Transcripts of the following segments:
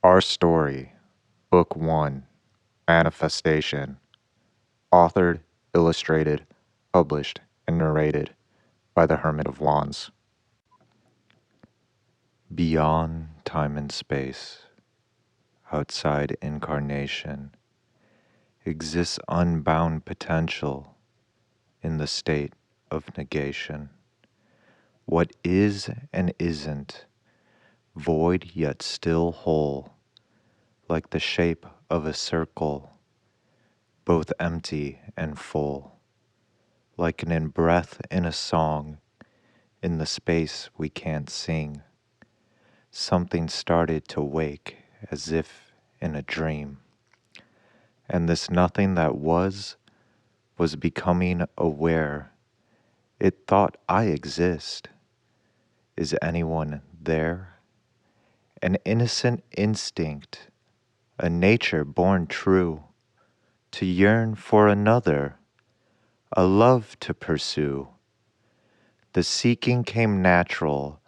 Ourstory, Book 1, Manifestation, authored, illustrated, published, and narrated by the Hermit of Wands. Beyond time and space, outside incarnation, exists unbound potential in the state of negation. What is and isn't, void yet still whole, like the shape of a circle, both empty and full, like an in-breath in a song, in the space we can't sing. Something started to wake as if in a dream, and this nothing that was becoming aware. It thought I exist. Is anyone there? An innocent instinct, a nature born true, to yearn for another, a love to pursue. The seeking came natural,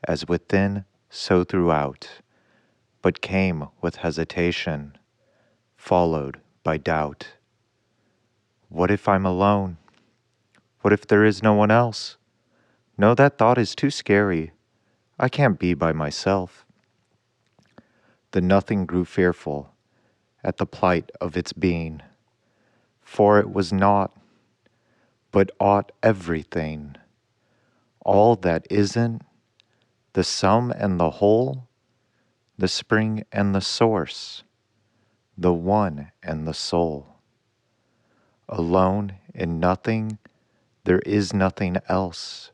as within, so throughout, but came with hesitation, followed by doubt. What if I'm alone? What if there is no one else? No, that thought is too scary. I can't be by myself. The nothing grew fearful at the plight of its being, for it was naught, but ought everything. All that isn't, the sum and the whole, the spring and the source, the one and the soul. Alone in nothing, there is nothing else,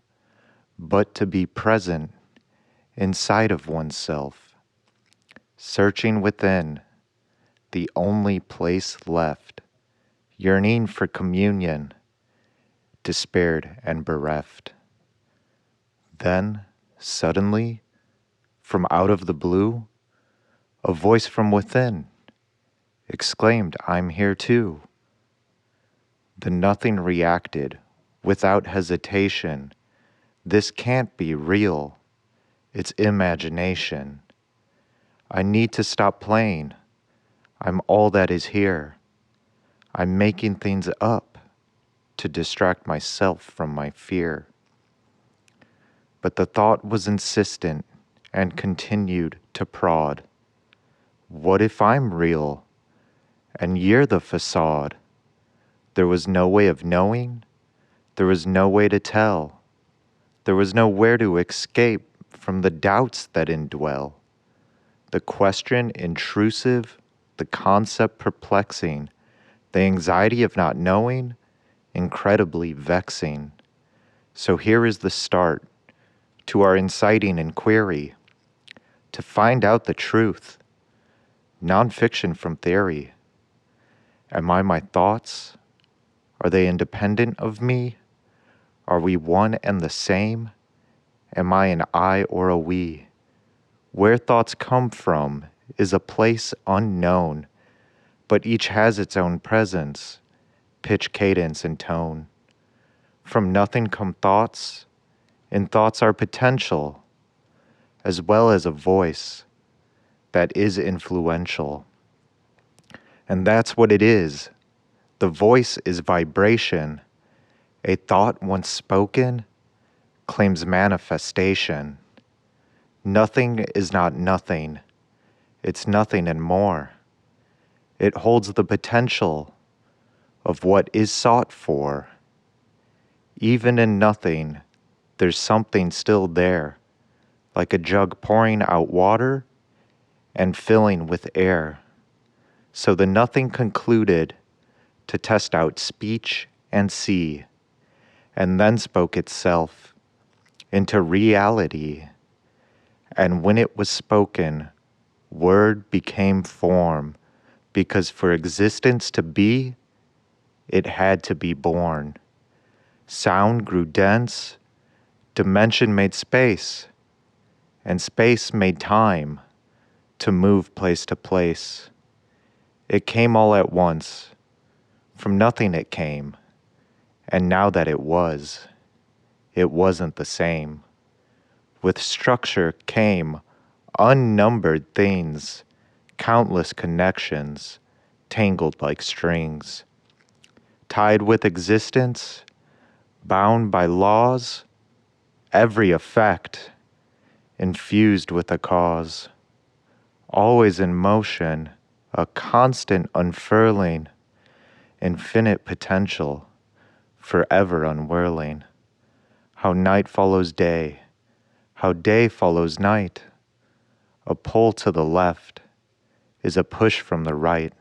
but to be present inside of oneself, searching within, the only place left, yearning for communion, despaired and bereft. Then, suddenly, from out of the blue, a voice from within exclaimed, "I'm here too." The nothing reacted without hesitation. This can't be real. It's imagination. I need to stop playing. I'm all that is here. I'm making things up to distract myself from my fear. But the thought was insistent and continued to prod. What if I'm real and you're the facade? There was no way of knowing. There was no way to tell. There was nowhere to escape from the doubts that indwell. The question intrusive, the concept perplexing, the anxiety of not knowing, incredibly vexing. So here is the start to our inciting inquiry, to find out the truth, nonfiction from theory. Am I my thoughts? Are they independent of me? Are we one and the same? Am I an I or a we? Where thoughts come from is a place unknown, but each has its own presence, pitch, cadence, and tone. From nothing come thoughts, and thoughts are potential, as well as a voice that is influential. And that's what it is. The voice is vibration. A thought once spoken claims manifestation. Nothing is not nothing. It's nothing and more. It holds the potential of what is sought for. Even in nothing, there's something still there, like a jug pouring out water and filling with air. So the nothing concluded to test out speech and see, and then spoke itself into reality. And when it was spoken, word became form, because for existence to be, it had to be born. Sound grew dense, dimension made space, and space made time to move place to place. It came all at once. From nothing it came, and now that it wasn't the same. With structure came unnumbered things countless connections, tangled like strings, tied with existence, bound by laws, every effect infused with a cause, always in motion, a constant unfurling, infinite potential, forever unwhirling. How night follows day, how day follows night. A pull to the left is a push from the right.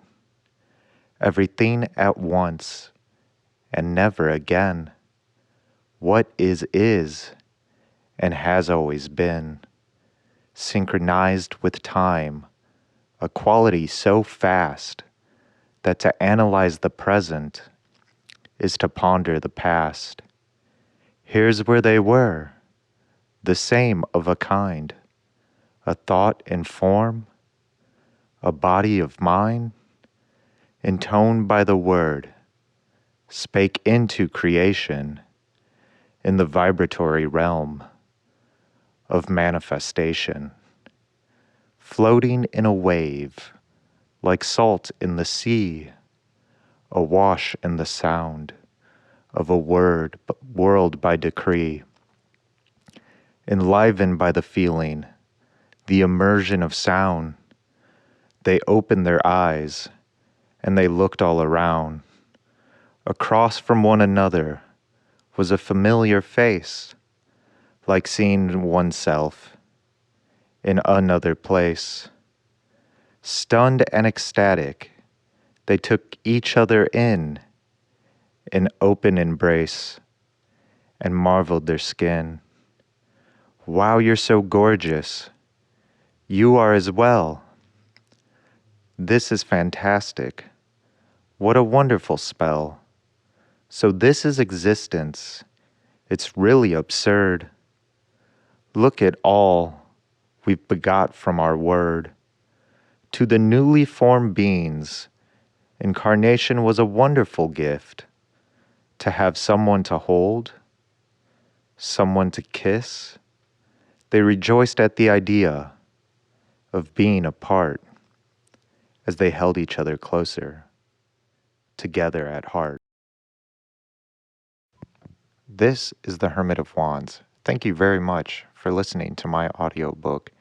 Everything at once and never again. What is and has always been, synchronized with time, a quality so fast that to analyze the present is to ponder the past. Here's where they were, the same of a kind, a thought in form, a body of mind, intoned by the word, spake into creation in the vibratory realm of manifestation, floating in a wave like salt in the sea, awash in the sound of a world by decree, enlivened by the feeling, the immersion of sound. They opened their eyes and they looked all around. Across from one another was a familiar face, like seeing oneself in another place. Stunned and ecstatic, they took each other in open embrace and marveled their skin. Wow, you're so gorgeous. You are as well. This is fantastic. What a wonderful spell. So this is existence. It's really absurd. Look at all we've begot from our word. To the newly formed beings, incarnation was a wonderful gift. To have someone to hold, someone to kiss. They rejoiced at the idea of being apart as they held each other closer, together at heart. This is the Hermit of Wands. Thank you very much for listening to my audiobook.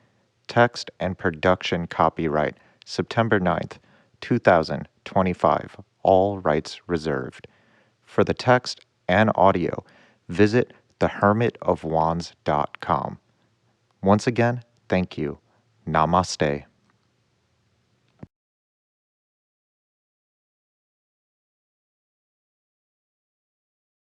Text and production copyright September 9th, 2025. All rights reserved. For the text and audio, visit thehermitofwands.com. Once again, thank you. Namaste.